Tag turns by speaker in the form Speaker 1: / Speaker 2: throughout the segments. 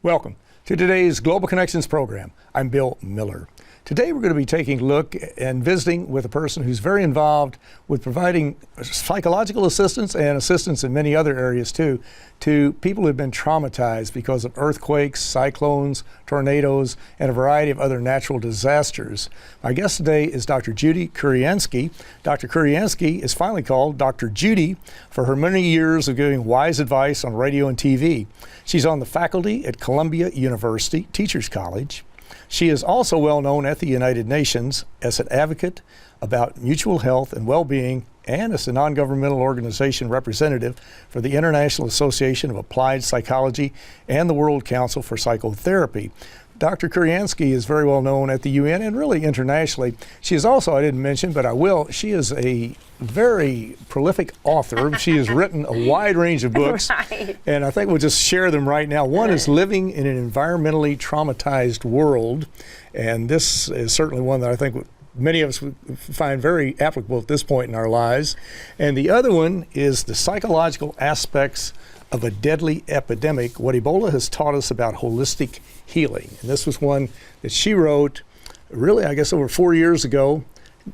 Speaker 1: Welcome to today's Global Connections program. I'm Bill Miller. Today we're going to be taking a look and visiting with a person who's very involved with providing psychological assistance and assistance in many other areas too, to people who've been traumatized because of earthquakes, cyclones, tornadoes, and a variety of other natural disasters. My guest today is Dr. Judy Kuriansky. Dr. Kuriansky is finally called Dr. Judy for her many years of giving wise advice on radio and TV. She's on the faculty at Columbia University Teachers College. She is also well known at the United Nations as an advocate about mutual health and well-being and as a non-governmental organization representative for the International Association of Applied Psychology and the World Council for Psychotherapy. Dr. Kuriansky is very well known at the UN and really internationally. She is also, I didn't mention, but I will, she is a very prolific author. She has written a wide range of books, right. And I think we'll just share them right now. One is Living in an Environmentally Traumatized World, and this is certainly one that I think many of us would find very applicable at this point in our lives. And the other one is The Psychological Aspects of a Deadly Epidemic, What Ebola Has Taught Us About Holistic Healing. And this was one that she wrote, really, I guess over 4 years ago.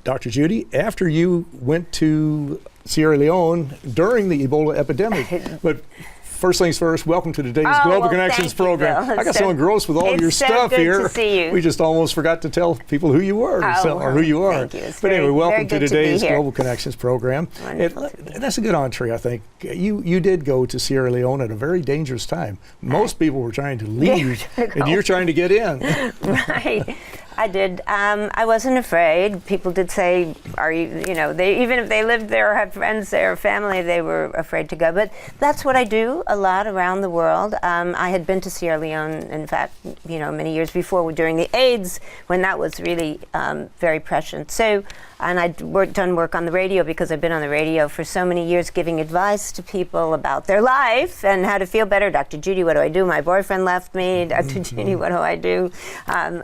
Speaker 1: Dr. Judy, after you went to Sierra Leone during the Ebola epidemic. But first things first, welcome to today's Global Connections program. I got so engrossed with all of your stuff here.
Speaker 2: To see you.
Speaker 1: We just almost forgot to tell people who you were or who you are.
Speaker 2: Thank you.
Speaker 1: But anyway, welcome to today's
Speaker 2: to
Speaker 1: Global Connections program. And that's a good entree, I think. You did go to Sierra Leone at a very dangerous time. Most people were trying to leave, and you're trying to get in.
Speaker 2: Right. I did. I wasn't afraid. People did say, "Are you?" You know, even if they lived there or had friends there or family, they were afraid to go. But that's what I do a lot around the world. I had been to Sierra Leone, in fact, many years before during the AIDS, when that was really very prescient. So, and I'd done work on the radio because I've been on the radio for so many years, giving advice to people about their life and how to feel better. Dr. Judy, what do I do? My boyfriend left me. Dr. Judy, what do I do?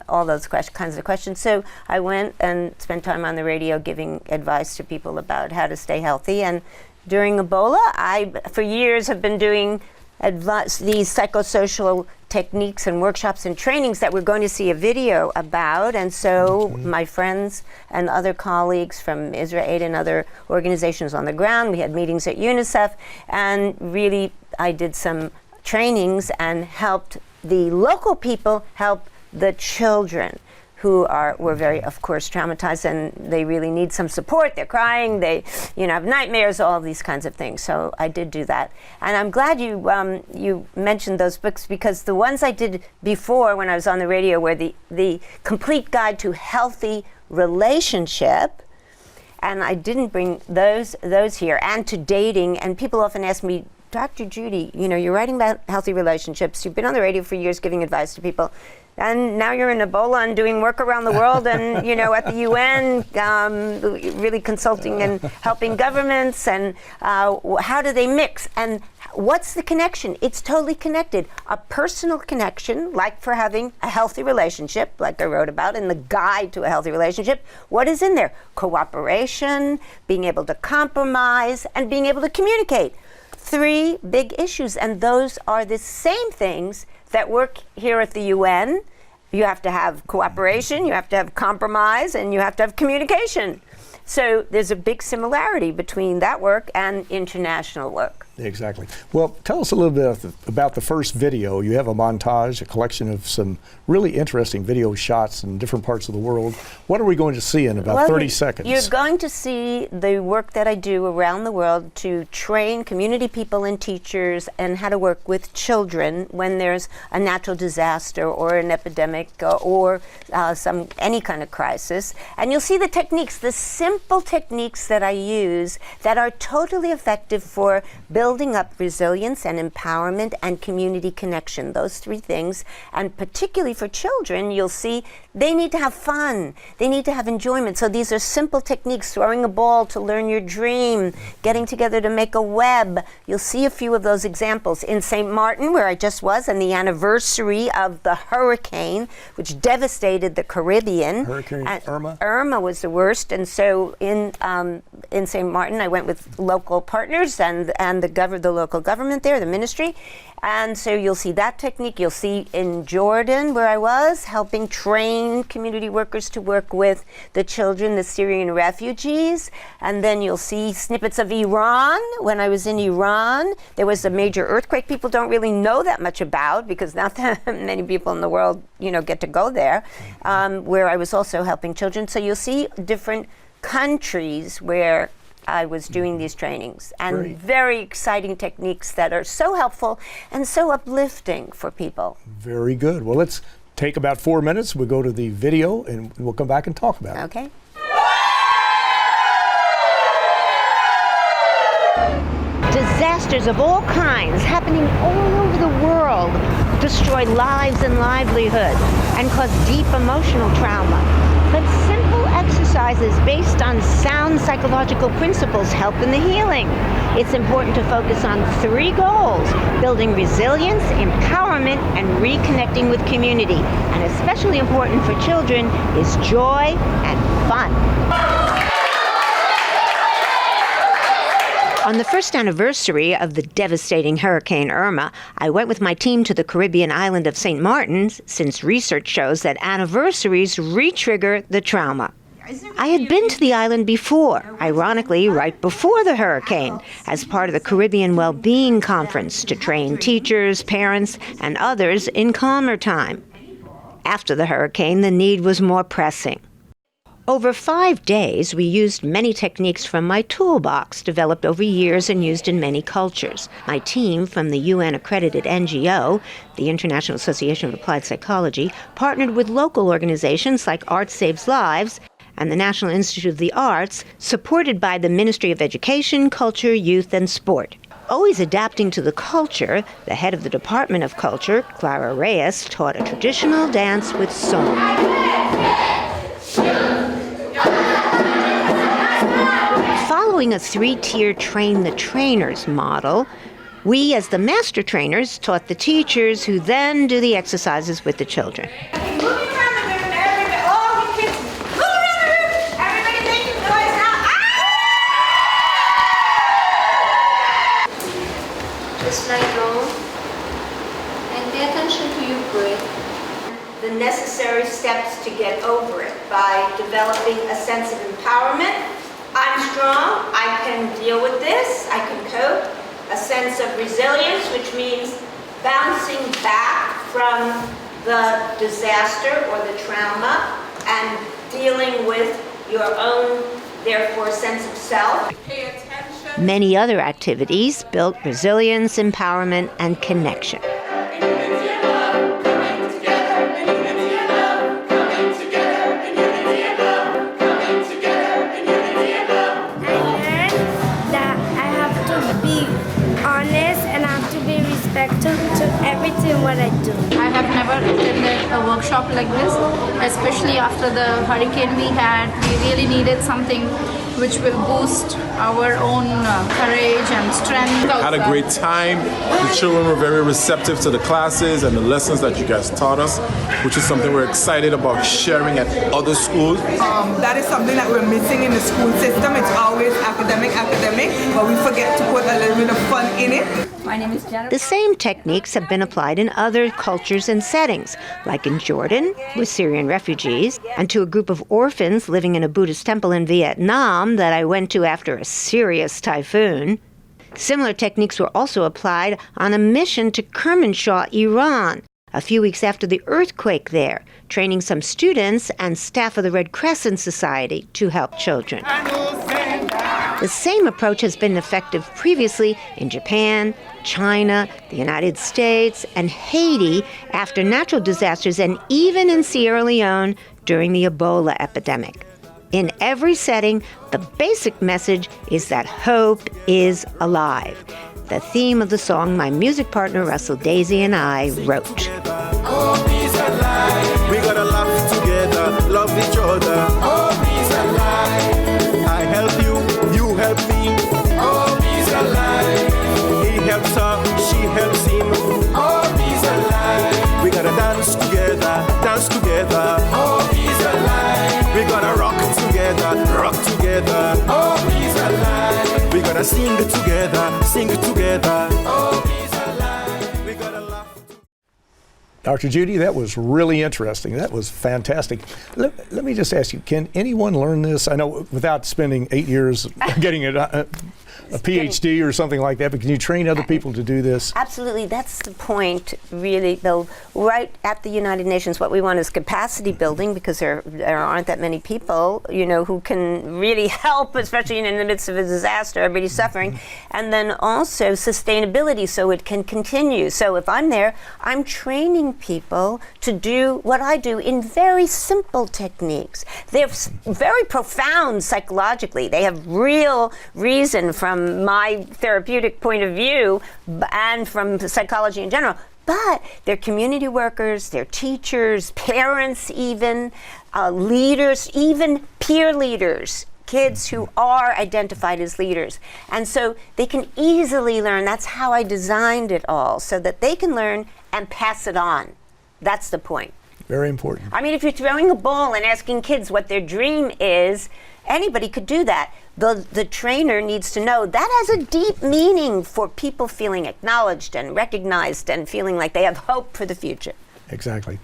Speaker 2: All those kinds of questions. So I went and spent time on the radio giving advice to people about how to stay healthy. And during Ebola, I, for years, have been doing these psychosocial techniques and workshops and trainings that we're going to see a video about. And so my friends and other colleagues from Israel and other organizations on the ground, we had meetings at UNICEF, and really I did some trainings and helped the local people help the children who were very, of course, traumatized, and they really need some support. They're crying, they have nightmares, all these kinds of things. So I did do that. And I'm glad you mentioned those books, because the ones I did before when I was on the radio were the Complete Guide to Healthy Relationship, and I didn't bring those here, and to dating. And people often ask me, Dr. Judy, you're writing about healthy relationships, you've been on the radio for years giving advice to people, and now you're in Ebola and doing work around the world and, at the UN, really consulting and helping governments, and how do they mix? And what's the connection? It's totally connected. A personal connection, like for having a healthy relationship, like I wrote about in the Guide to a Healthy Relationship. What is in there? Cooperation, being able to compromise, and being able to communicate. 3 big issues, and those are the same things that work here at the UN. You have to have cooperation, you have to have compromise, and you have to have communication. So there's a big similarity between that work and international work.
Speaker 1: Exactly. Well, tell us a little bit about the first video. You have a montage, a collection of some really interesting video shots in different parts of the world. What are we going to see in about 30 seconds?
Speaker 2: You're going to see the work that I do around the world to train community people and teachers and how to work with children when there's a natural disaster or an epidemic or any kind of crisis. And you'll see the techniques, the simple techniques that I use that are totally effective for building up resilience and empowerment and community connection, those 3 things. And particularly for children, you'll see they need to have fun. They need to have enjoyment. So these are simple techniques: throwing a ball to learn your dream, getting together to make a web. You'll see a few of those examples in St. Martin, where I just was, and the anniversary of the hurricane, which devastated the Caribbean.
Speaker 1: Hurricane Irma?
Speaker 2: Irma was the worst, and so in St. Martin, I went with local partners and the local government there, the ministry. And so you'll see that technique. You'll see in Jordan, where I was, helping train community workers to work with the children, the Syrian refugees. And then you'll see snippets of Iran. When I was in Iran, there was a major earthquake people don't really know that much about, because not that many people in the world, get to go there, where I was also helping children. So you'll see different countries where I was doing these trainings, and very exciting techniques that are so helpful and so uplifting for people.
Speaker 1: Very good. Well, let's take about 4 minutes. We'll go to the video and we'll come back and talk about it.
Speaker 2: Okay. Disasters of all kinds happening all over the world destroy lives and livelihood and cause deep emotional trauma. But simple exercises based on sound psychological principles help in the healing. It's important to focus on 3 goals: building resilience, empowerment, and reconnecting with community. And especially important for children is joy and fun. On the first anniversary of the devastating Hurricane Irma, I went with my team to the Caribbean island of St. Martin's, since research shows that anniversaries re-trigger the trauma. I had been to the island before, ironically right before the hurricane, as part of the Caribbean Well-Being Conference to train teachers, parents, and others in calmer time. After the hurricane, the need was more pressing. Over 5 days, we used many techniques from my toolbox, developed over years and used in many cultures. My team from the UN-accredited NGO, the International Association of Applied Psychology, partnered with local organizations like Art Saves Lives and the National Institute of the Arts, supported by the Ministry of Education, Culture, Youth, and Sport. Always adapting to the culture, the head of the Department of Culture, Clara Reyes, taught a traditional dance with song. Following a 3-tier train the trainers model, we as the master trainers taught the teachers, who then do the exercises with the children.
Speaker 3: Moving around the room, everybody, all you kids, move around the room, everybody making noise now.
Speaker 2: Just let go and pay attention to your breath. The necessary steps to get over it by developing a sense of empowerment. I'm strong, I can deal with this, I can cope. A sense of resilience, which means bouncing back from the disaster or the trauma and dealing with your own, therefore, sense of self.
Speaker 3: Pay attention.
Speaker 2: Many other activities built resilience, empowerment, and connection.
Speaker 4: To everything what I do.
Speaker 5: I have never attended a workshop like this, especially after the hurricane we had. We really needed something which will boost our own courage and strength.
Speaker 6: Had a great time. The children were very receptive to the classes and the lessons that you guys taught us, which is something we're excited about sharing at other schools.
Speaker 7: That is something that we're missing in the school system. It's always academic, but we forget to put a little bit of fun in it.
Speaker 5: My name is Jennifer.
Speaker 2: The same techniques have been applied in other cultures and settings, like in Jordan with Syrian refugees, and to a group of orphans living in a Buddhist temple in Vietnam that I went to after a serious typhoon. Similar techniques were also applied on a mission to Kermanshah, Iran, a few weeks after the earthquake there, training some students and staff of the Red Crescent Society to help children. The same approach has been effective previously in Japan, China, the United States, and Haiti after natural disasters, and even in Sierra Leone during the Ebola epidemic. In every setting, the basic message is that hope is alive. The theme of the song my music partner Russell Daisy and I wrote.
Speaker 8: Hope is alive. We gotta laugh together. wanna sing it together, sing it together. Oh, he's alive. We gotta laugh.
Speaker 1: Dr. Judy, that was really interesting. That was fantastic. Let me just ask you, can anyone learn this? I know without spending 8 years getting a PhD or something like that, but can you train other people to do this?
Speaker 2: Absolutely. That's the point, really, though. Right at the United Nations, what we want is capacity building, because there aren't that many people, who can really help, especially in the midst of a disaster. Everybody's suffering. And then also sustainability, so it can continue. So if I'm there, I'm training people to do what I do in very simple techniques. They're very profound psychologically. They have real reason from my therapeutic point of view and from psychology in general. But they're community workers, they're teachers, parents even, leaders, even peer leaders, kids who are identified as leaders. And so they can easily learn. That's how I designed it all, so that they can learn and pass it on. That's the point.
Speaker 1: Very important.
Speaker 2: I mean, if you're throwing a ball and asking kids what their dream is, anybody could do that. The trainer needs to know that has a deep meaning for people feeling acknowledged and recognized and feeling like they have hope for the future.
Speaker 1: Exactly.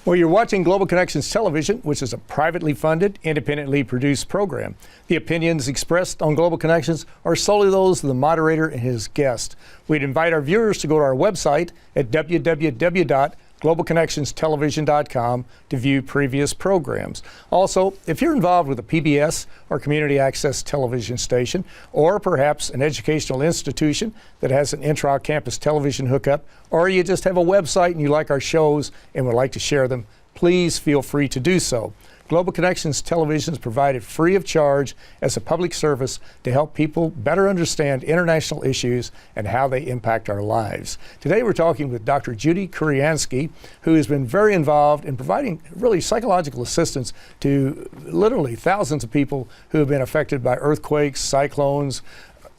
Speaker 1: Well, you're watching Global Connections Television, which is a privately funded, independently produced program. The opinions expressed on Global Connections are solely those of the moderator and his guest. We'd invite our viewers to go to our website at www.globalconnectionstelevision.com to view previous programs. Also, if you're involved with a PBS or community access television station, or perhaps an educational institution that has an intra-campus television hookup, or you just have a website and you like our shows and would like to share them, please feel free to do so. Global Connections Television is provided free of charge as a public service to help people better understand international issues and how they impact our lives. Today we're talking with Dr. Judy Kuriansky, who has been very involved in providing really psychological assistance to literally thousands of people who have been affected by earthquakes, cyclones,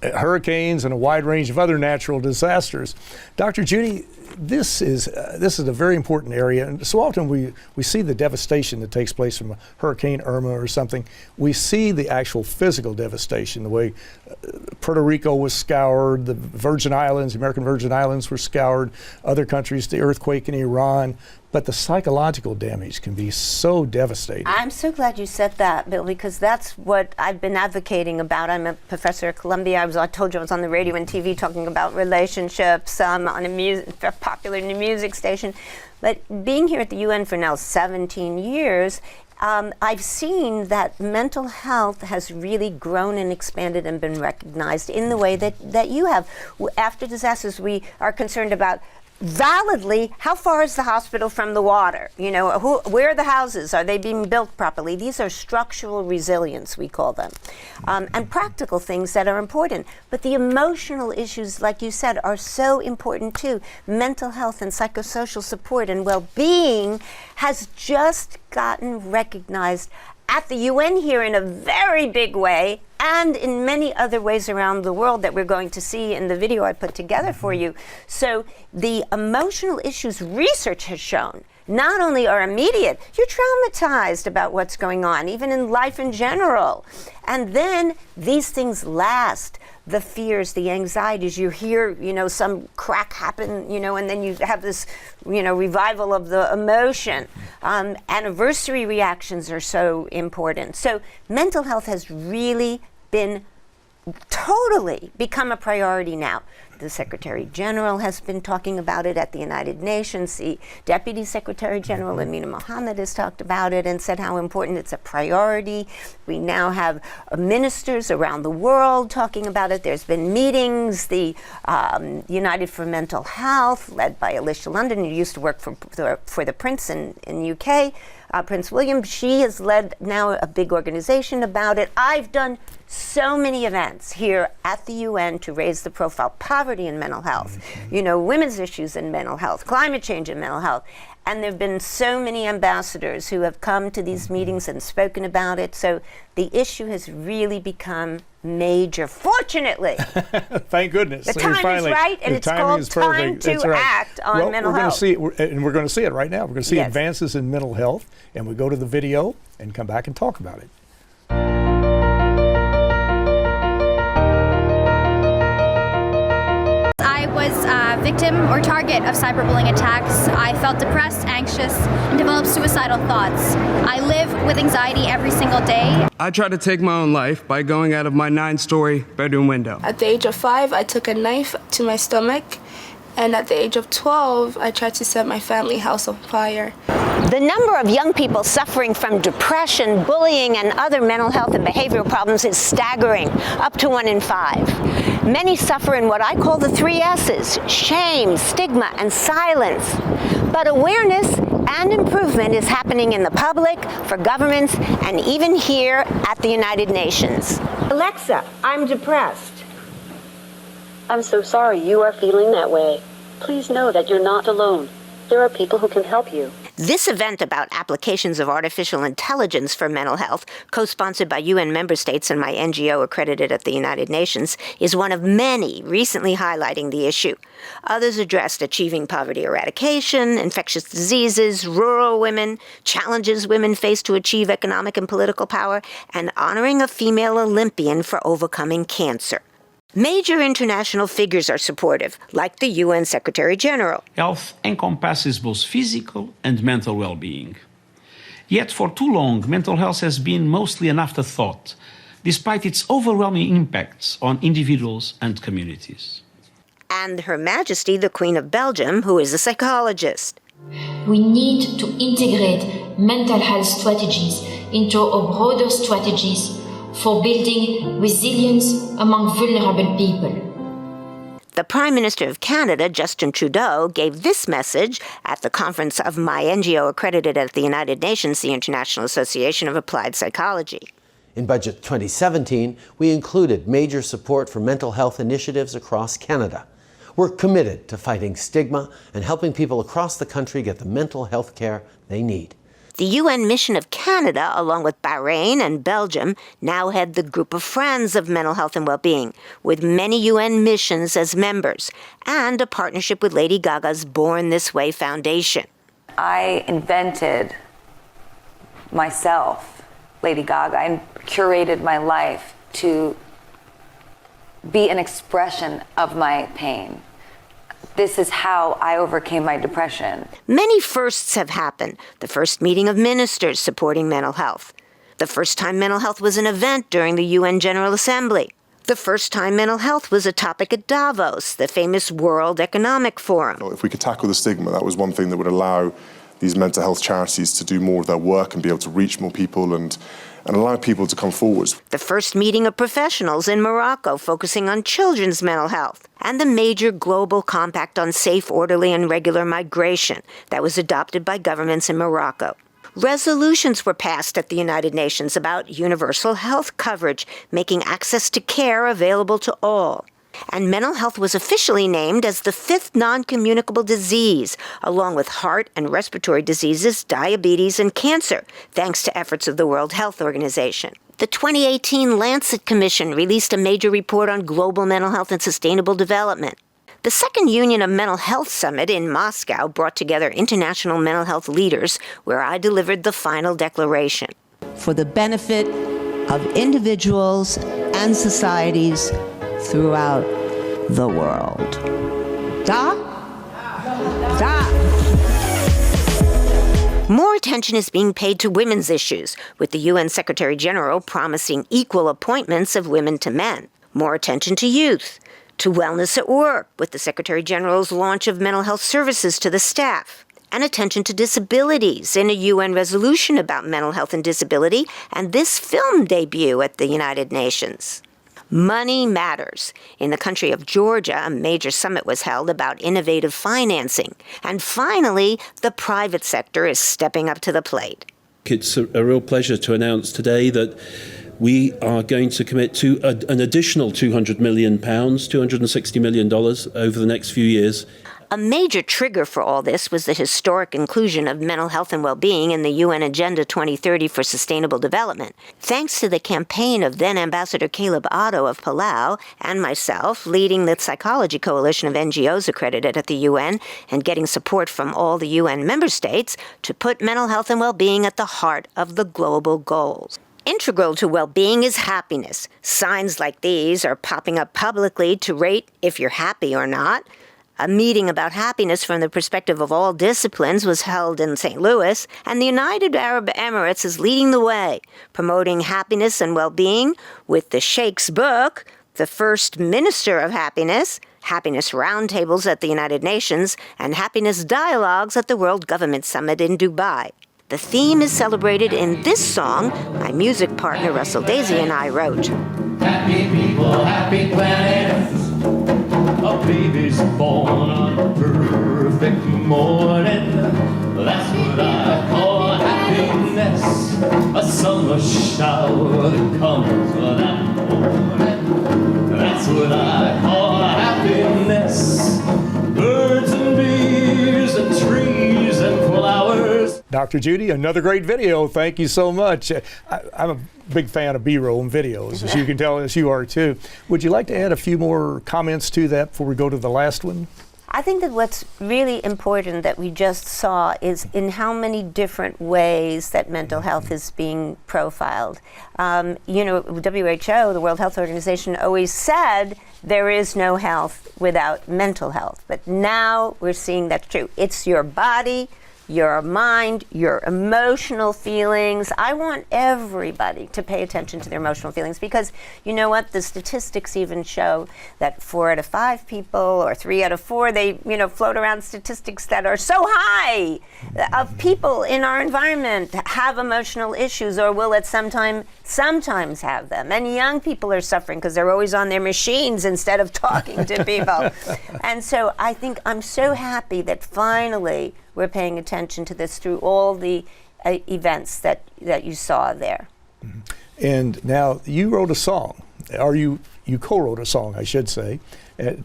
Speaker 1: hurricanes, and a wide range of other natural disasters. Dr. Judy, this is a very important area, and so often we see the devastation that takes place from Hurricane Irma or something. We see the actual physical devastation, the way Puerto Rico was scoured, the Virgin Islands, the American Virgin Islands were scoured, other countries, the earthquake in Iran. But the psychological damage can be so devastating.
Speaker 2: I'm so glad you said that, Bill, because that's what I've been advocating about. I'm a professor at Columbia. I told you I was on the radio and TV talking about relationships on a popular music station. But being here at the UN for now 17 years, I've seen that mental health has really grown and expanded and been recognized in the way that you have. After disasters, we are concerned about validly, how far is the hospital from the water? Where are the houses? Are they being built properly? These are structural resilience, we call them, and practical things that are important. But the emotional issues, like you said, are so important too. Mental health and psychosocial support and well-being has just gotten recognized at the UN here in a very big way, and in many other ways around the world that we're going to see in the video I put together for you. So the emotional issues research has shown not only are immediate, you're traumatized about what's going on, even in life in general. And then these things last. The fears, the anxieties, you hear, some crack happen, and then you have this, revival of the emotion. Anniversary reactions are so important. So mental health has really been totally become a priority now. The Secretary General has been talking about it at the United Nations. The Deputy Secretary General, Amina Mohammed, has talked about it and said how important it's a priority. We now have ministers around the world talking about it. There's been meetings. The United for Mental Health, led by Alicia London, who used to work for the Prince in UK, Prince William. She has led now a big organization about it. I've done so many events here at the UN to raise the profile, poverty and mental health, women's issues in mental health, climate change and mental health. And there have been so many ambassadors who have come to these meetings and spoken about it. So the issue has really become major, fortunately.
Speaker 1: Thank goodness.
Speaker 2: The time is right, and it's called time to act on mental health.
Speaker 1: We're going to see it right now. We're going to see advances in mental health, and we go to the video and come back and talk about it.
Speaker 9: a victim or target of cyberbullying attacks, I felt depressed, anxious, and developed suicidal thoughts. I live with anxiety every single day.
Speaker 10: I tried to take my own life by going out of my 9-story bedroom window.
Speaker 4: At the age of 5, I took a knife to my stomach, and at the age of 12, I tried to set my family house on fire.
Speaker 2: The number of young people suffering from depression, bullying, and other mental health and behavioral problems is staggering, up to 1 in 5. Many suffer in what I call the 3 S's: shame, stigma, and silence. But awareness and improvement is happening in the public, for governments, and even here at the United Nations. Alexa, I'm depressed.
Speaker 11: I'm so sorry you are feeling that way. Please know that you're not alone. There are people who can help you.
Speaker 2: This event about applications of artificial intelligence for mental health, co-sponsored by UN member states and my NGO accredited at the United Nations, is one of many recently highlighting the issue. Others addressed achieving poverty eradication, infectious diseases, rural women, challenges women face to achieve economic and political power, and honoring a female Olympian for overcoming cancer. Major international figures are supportive, like the UN Secretary General.
Speaker 12: Health encompasses both physical and mental well-being. Yet for too long, mental health has been mostly an afterthought, despite its overwhelming impacts on individuals and communities.
Speaker 2: And Her Majesty, the Queen of Belgium, who is a psychologist.
Speaker 13: We need to integrate mental health strategies into a broader strategies for building resilience among vulnerable people.
Speaker 2: The Prime Minister of Canada, Justin Trudeau, gave this message at the conference of my NGO accredited at the United Nations, the International Association of Applied Psychology.
Speaker 14: In Budget 2017, we included major support for mental health initiatives across Canada. We're committed to fighting stigma and helping people across the country get the mental health care they need.
Speaker 2: The UN mission of Canada, along with Bahrain and Belgium, now head the Group of Friends of Mental Health and Wellbeing, with many UN missions as members, and a partnership with Lady Gaga's Born This Way Foundation.
Speaker 15: I invented myself, Lady Gaga. I curated my life to be an expression of my pain. This is how I overcame my depression.
Speaker 2: Many firsts have happened. The first meeting of ministers supporting mental health. The first time mental health was an event during the UN General Assembly. The first time mental health was a topic at Davos, the famous World Economic Forum.
Speaker 6: If we could tackle the stigma, that was one thing that would allow these mental health charities to do more of their work and be able to reach more people and allow people to come forward.
Speaker 2: The first meeting of professionals in Morocco focusing on children's mental health. And the major global compact on safe, orderly, and regular migration that was adopted by governments in Morocco. Resolutions were passed at the United Nations about universal health coverage, making access to care available to all. And mental health was officially named as the 5th non-communicable disease, along with heart and respiratory diseases, diabetes, and cancer, thanks to efforts of the World Health Organization. The 2018 Lancet Commission released a major report on global mental health and sustainable development. The Second Union of Mental Health Summit in Moscow brought together international mental health leaders, where I delivered the final declaration.
Speaker 16: For the benefit of individuals and societies throughout the world.
Speaker 2: More attention is being paid to women's issues, with the UN Secretary General promising equal appointments of women to men. More attention to youth, to wellness at work, with the Secretary General's launch of mental health services to the staff. And attention to disabilities in a UN resolution about mental health and disability, and this film debut at the United Nations. Money matters. In the country of Georgia, a major summit was held about innovative financing. And finally, the private sector is stepping up to the plate.
Speaker 17: It's a real pleasure to announce today that we are going to commit to an additional £200 million, $260 million over the next few years.
Speaker 2: A major trigger for all this was the historic inclusion of mental health and well-being in the UN Agenda 2030 for Sustainable Development. Thanks to the campaign of then Ambassador Caleb Otto of Palau and myself, leading the Psychology Coalition of NGOs accredited at the UN and getting support from all the UN member states to put mental health and well-being at the heart of the global goals. Integral to well-being is happiness. Signs like these are popping up publicly to rate if you're happy or not. A meeting about happiness from the perspective of all disciplines was held in St. Louis, and the United Arab Emirates is leading the way, promoting happiness and well-being with the Sheikh's book, The First Minister of Happiness, happiness roundtables at the United Nations, and happiness dialogues at the World Government Summit in Dubai. The theme is celebrated in this song my music partner Russell Daisy and I wrote.
Speaker 18: Happy people, happy planet. A baby's born on a perfect morning. That's what I call happiness. A summer shower that comes that morning. That's what I call happiness. Birds and bees and trees and flowers.
Speaker 1: Dr. Judy, another great video. Thank you so much. I'm a big fan of B-roll and videos, as you can tell, as you are too. Would you like to add a few more comments to that before we go to the last one?
Speaker 2: I think that what's really important that we just saw is in how many different ways that mental health is being profiled. You know, WHO, the World Health Organization, always said there is no health without mental health. But now we're seeing that's true. It's your body, your mind, your emotional feelings. I want everybody to pay attention to their emotional feelings because you know what? The statistics even show that 4 out of 5 people or 3 out of 4, they float around statistics that are so high of people in our environment have emotional issues or will at sometimes have them. And young people are suffering because they're always on their machines instead of talking to people. And so I think I'm so happy that finally we're paying attention to this through all the events that you saw there.
Speaker 1: Mm-hmm. And now you wrote a song, or you co-wrote a song, I should say.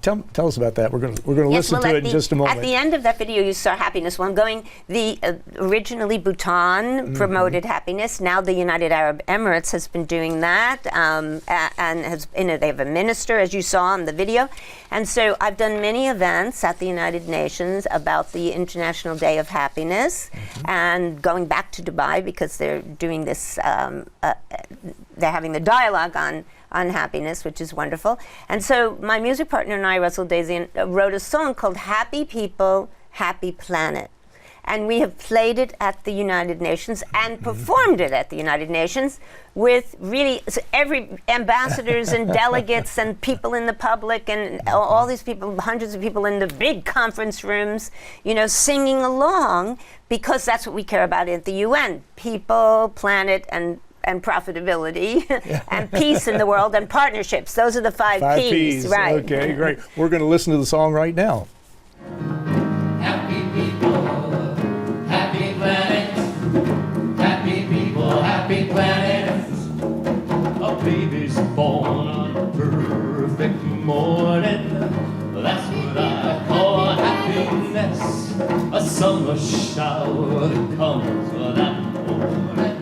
Speaker 1: Tell us about that. We're going to listen to it in just a moment.
Speaker 2: At the end of that video, you saw happiness. Well, I'm going. Originally Bhutan promoted happiness. Now the United Arab Emirates has been doing that, and has they have a minister, as you saw in the video. And so I've done many events at the United Nations about the International Day of Happiness, and going back to Dubai because they're doing this. They're having the dialogue on happiness, which is wonderful. And so my music partner and I, Russell Daisy, wrote a song called Happy People, Happy Planet. And we have played it at the United Nations and performed it at the United Nations with really every ambassadors and delegates and people in the public and all these people, hundreds of people in the big conference rooms, singing along because that's what we care about at the UN. People, planet, and profitability, and peace in the world, and partnerships. Those are the 5 Ps. Right.
Speaker 1: Okay, great. We're going to listen to the song right now.
Speaker 18: Happy people, happy planet. Happy people, happy planet. A baby's born on a perfect morning. That's what I call happiness. A summer shower that comes that morning.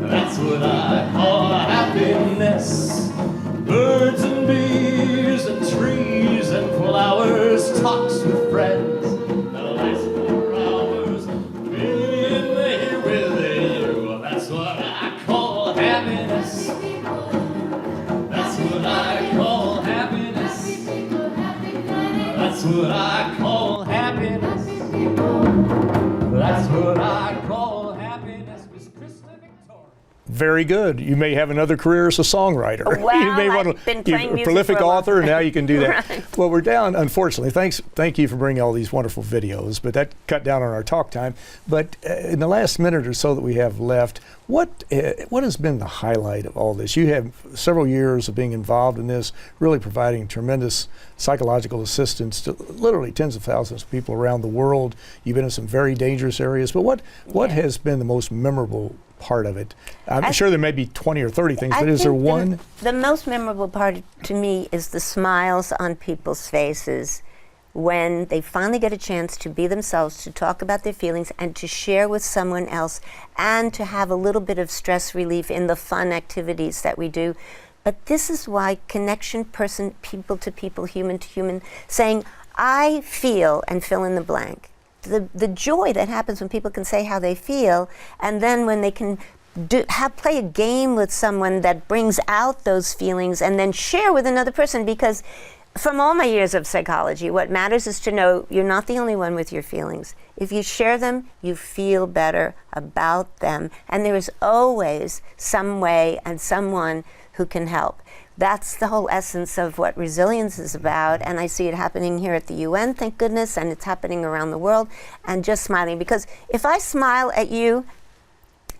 Speaker 18: That's what I call happiness. Birds and bees and trees and flowers, talks with friends that last for hours. Being here with you, that's what I call happiness. That's what I call happiness. That's what I call happiness. That's what I call happiness.
Speaker 1: Very good. You may have another career as a songwriter.
Speaker 2: Well,
Speaker 1: you may
Speaker 2: I've been playing music
Speaker 1: prolific
Speaker 2: for a long
Speaker 1: author, and now you can do that.
Speaker 2: Right.
Speaker 1: Well, we're down, unfortunately. Thank you for bringing all these wonderful videos, but that cut down on our talk time. But in the last minute or so that we have left, what has been the highlight of all this? You have several years of being involved in this, really providing tremendous psychological assistance to literally tens of thousands of people around the world. You've been in some very dangerous areas, but what has been the most memorable part of it? I'm sure there may be 20 or 30 things, but is there one?
Speaker 2: The most memorable part to me is the smiles on people's faces when they finally get a chance to be themselves, to talk about their feelings, and to share with someone else, and to have a little bit of stress relief in the fun activities that we do. But this is why connection, people to people, human to human, saying, I feel, and fill in the blank. The joy that happens when people can say how they feel, and then when they can play a game with someone that brings out those feelings and then share with another person, because from all my years of psychology, what matters is to know you're not the only one with your feelings. If you share them, you feel better about them. And there is always some way and someone who can help. That's the whole essence of what resilience is about. And I see it happening here at the UN, thank goodness, and it's happening around the world. And just smiling, because if I smile at you,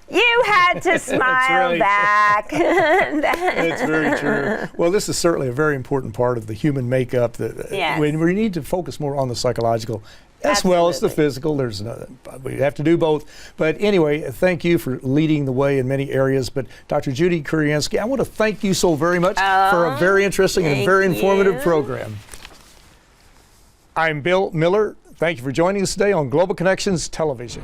Speaker 2: you had to smile
Speaker 1: right.
Speaker 2: back.
Speaker 1: That's very true. Well, this is certainly a very important part of the human makeup. That
Speaker 2: Yes.
Speaker 1: we need to focus more on the psychological as well as the physical. We have to do both. But anyway, thank you for leading the way in many areas. But Dr. Judy Kuriansky, I want to thank you so very much for a very interesting and very informative program. I'm Bill Miller. Thank you for joining us today on Global Connections Television.